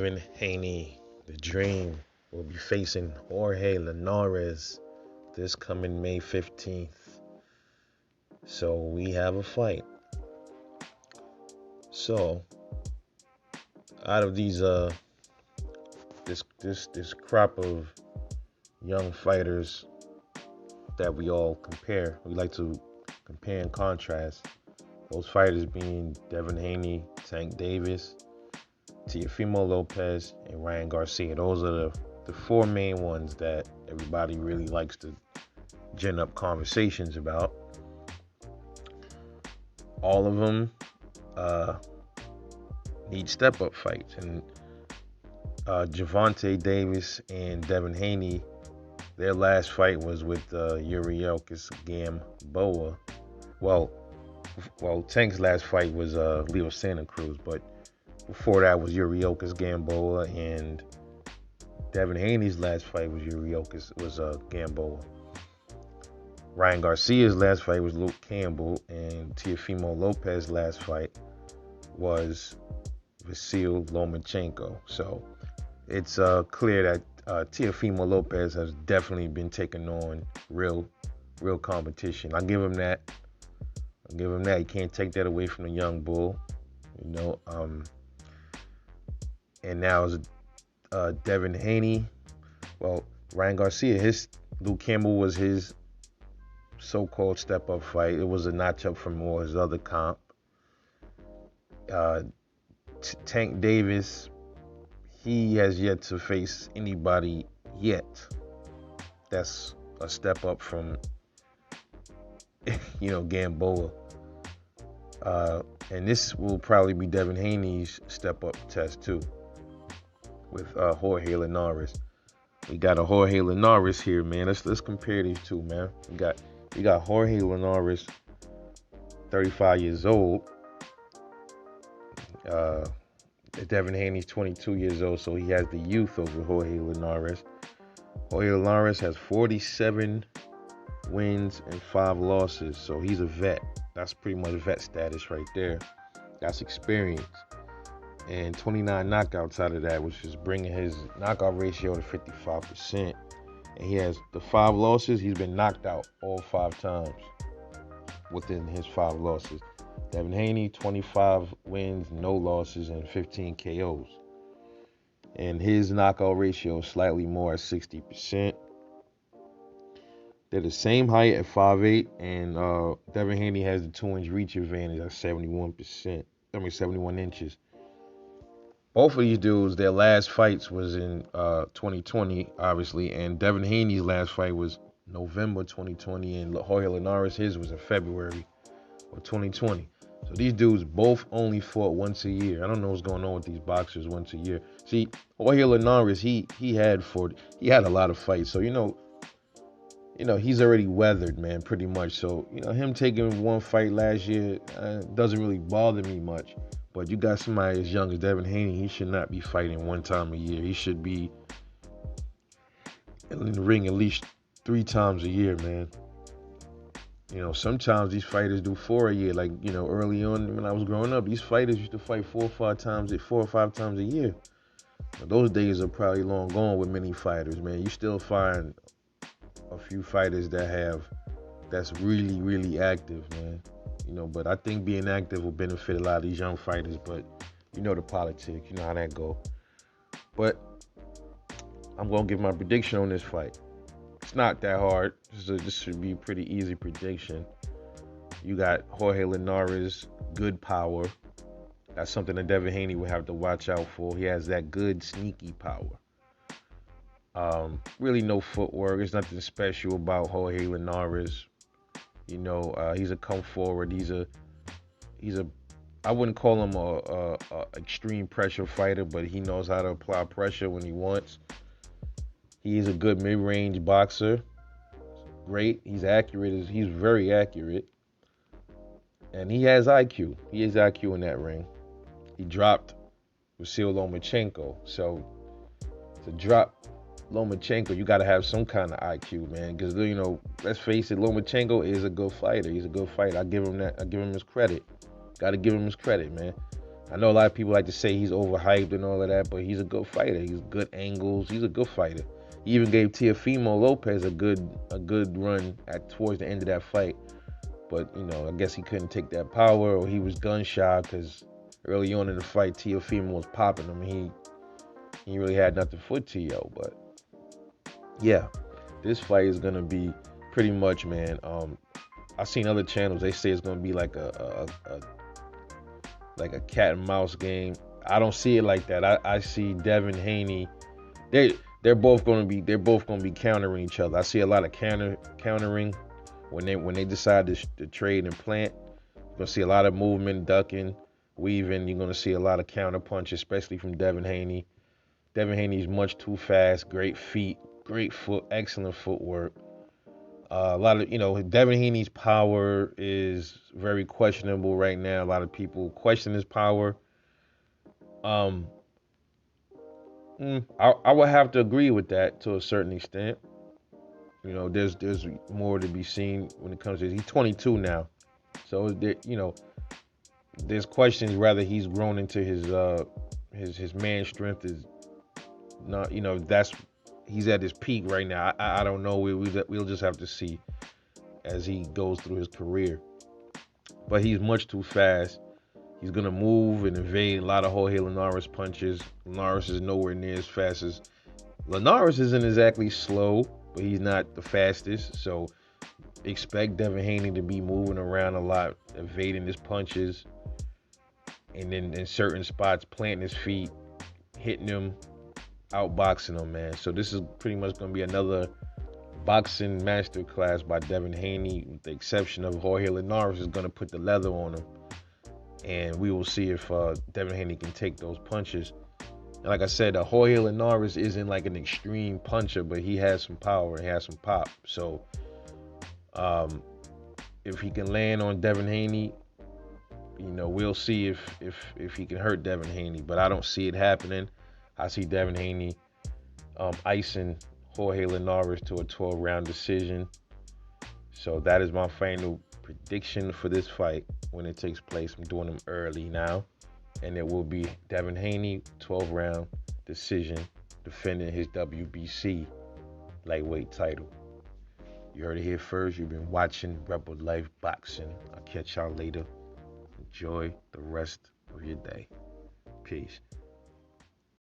Devin Haney, the Dream, will be facing Jorge Linares this coming May 15th. So we have a fight. So out of these this crop of young fighters that we all compare, we like to compare and contrast. Those fighters being Devin Haney, Tank Davis, Teofimo Lopez, and Ryan Garcia. Those are the four main ones that everybody really likes to gin up conversations about. All of them need step-up fights. And Gervonta Davis and Devin Haney, their last fight was with Yuriorkis Gamboa. Well, Tank's last fight was Leo Santa Cruz, but before that was Yuriorkis Gamboa, and Devin Haney's last fight was Gamboa. Ryan Garcia's last fight was Luke Campbell, and Teofimo Lopez's last fight was Vasyl Lomachenko. So it's clear that Teofimo Lopez has definitely been taking on real competition. I give him that. You can't take that away from the young bull, And now is Devin Haney. Well, Ryan Garcia, Luke Campbell was his so-called step-up fight. It was a notch-up from all his other comp. Tank Davis, he has yet to face anybody yet. That's a step up from, Gamboa. And this will probably be Devin Haney's step-up test too, with Jorge Linares. We got a Jorge Linares here, man. Let's compare these two, man. We got Jorge Linares, 35 years old. Devin Haney's 22 years old, so he has the youth over Jorge Linares. Jorge Linares has 47 wins and 5 losses, so he's a vet. That's pretty much vet status right there. That's experience. And 29 knockouts out of that, which is bringing his knockout ratio to 55%. And he has the 5 losses. He's been knocked out all 5 times within his 5 losses. Devin Haney, 25 wins, no losses, and 15 KOs. And his knockout ratio is slightly more at 60%. They're the same height at 5'8", and Devin Haney has the 2-inch reach advantage at 71 inches. Both of these dudes, their last fights was in 2020, obviously, and Devin Haney's last fight was November 2020, and Jorge Linares, his was in February of 2020. So these dudes both only fought once a year. I don't know what's going on with these boxers once a year. See, Jorge Linares, he had a lot of fights, so he's already weathered, man, pretty much. So him taking one fight last year doesn't really bother me much. But you got somebody as young as Devin Haney, he should not be fighting one time a year. He should be in the ring at least 3 times a year, man. Sometimes these fighters do 4 a year. Like, early on when I was growing up, these fighters used to fight 4 or 5 times a year. But those days are probably long gone with many fighters, man. You still find a few fighters that's really, really active, man. But I think being active will benefit a lot of these young fighters, but the politics, how that go. But I'm going to give my prediction on this fight. It's not that hard. This should be a pretty easy prediction. You got Jorge Linares, good power. That's something that Devin Haney will have to watch out for. He has that good, sneaky power. Really no footwork. There's nothing special about Jorge Linares. He's a come forward. He's a. I wouldn't call him a extreme pressure fighter, but he knows how to apply pressure when he wants. He's a good mid-range boxer. Great. He's accurate. He's very accurate. And he has IQ. He has IQ in that ring. He dropped Vasyl Lomachenko. So to drop Lomachenko, you got to have some kind of IQ, man. Because, let's face it, Lomachenko is a good fighter. He's a good fighter. I give him that. I give him his credit. Got to give him his credit, man. I know a lot of people like to say he's overhyped and all of that, but he's a good fighter. He's good angles. He's a good fighter. He even gave Teofimo Lopez a good run at towards the end of that fight. But I guess he couldn't take that power, or he was gun shy because early on in the fight, Teofimo was popping him. He really had nothing for Teo. But yeah, this fight is gonna be pretty much, man. I've seen other channels. They say it's gonna be like a cat and mouse game. I don't see it like that. I see Devin Haney. They're both gonna be countering each other. I see a lot of countering when they decide to trade and plant. You're gonna see a lot of movement, ducking, weaving. You're gonna see a lot of counter punches, especially from Devin Haney. Devin Haney is much too fast. Great feet, great foot, excellent footwork. A lot of Devin Haney's power is very questionable right now. A lot of people question his power. Um, I would have to agree with that to a certain extent. There's more to be seen when it comes to he's 22 now, so there's questions whether he's grown into his man strength is not that's he's at his peak right now. I don't know. We'll just have to see as he goes through his career. But he's much too fast. He's gonna move and evade a lot of Jorge Linares punches. Linares is nowhere near as fast as Linares isn't exactly slow, but he's not the fastest. So expect Devin Haney to be moving around a lot, evading his punches, and then in certain spots planting his feet, hitting him, outboxing him, man. So this is pretty much gonna be another boxing masterclass by Devin Haney, with the exception of Jorge Linares is gonna put the leather on him, and we will see if Devin Haney can take those punches. And like I said, Jorge Linares isn't like an extreme puncher, but he has some power, he has some pop. So if he can land on Devin Haney, we'll see if he can hurt Devin Haney. But I don't see it happening. I see Devin Haney icing Jorge Linares to a 12-round decision. So that is my final prediction for this fight when it takes place. I'm doing them early now. And it will be Devin Haney, 12-round decision, defending his WBC lightweight title. You heard it here first. You've been watching Rebel Life Boxing. I'll catch y'all later. Enjoy the rest of your day. Peace.